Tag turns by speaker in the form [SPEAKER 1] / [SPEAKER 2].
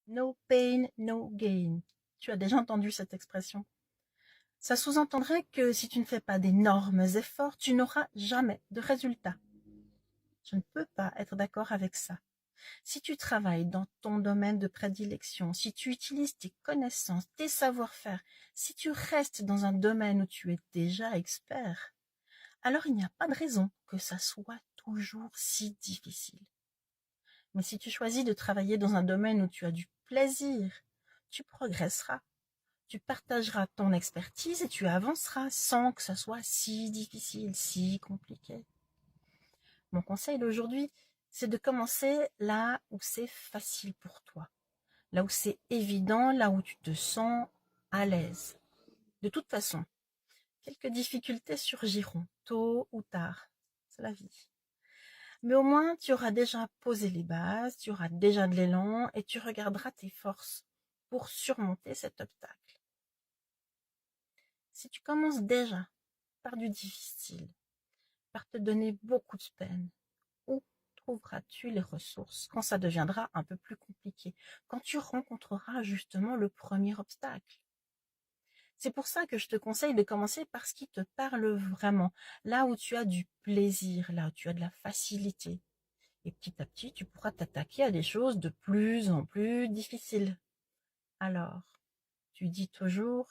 [SPEAKER 1] No pain, no gain. Tu as déjà entendu cette expression? Ça sous-entendrait que si tu ne fais pas d'énormes efforts, tu n'auras jamais de résultats. Je ne peux pas être d'accord avec ça. Si tu travailles dans ton domaine de prédilection, si tu utilises tes connaissances, tes savoir-faire, si tu restes dans un domaine où tu es déjà expert, alors il n'y a pas de raison que ça soit toujours si difficile. Mais si tu choisis de travailler dans un domaine où tu as du plaisir, tu progresseras, tu partageras ton expertise et tu avanceras sans que ça soit si difficile, si compliqué. Mon conseil d'aujourd'hui, c'est de commencer là où c'est facile pour toi, là où c'est évident, là où tu te sens à l'aise. De toute façon, quelques difficultés surgiront, tôt ou tard. C'est la vie. Mais au moins, tu auras déjà posé les bases, tu auras déjà de l'élan et tu regarderas tes forces pour surmonter cet obstacle. Si tu commences déjà par du difficile, par te donner beaucoup de peine, où trouveras-tu les ressources quand ça deviendra un peu plus compliqué, quand tu rencontreras justement le premier obstacle? C'est pour ça que je te conseille de commencer par ce qui te parle vraiment, là où tu as du plaisir, là où tu as de la facilité. Et petit à petit, tu pourras t'attaquer à des choses de plus en plus difficiles. Alors, tu dis toujours,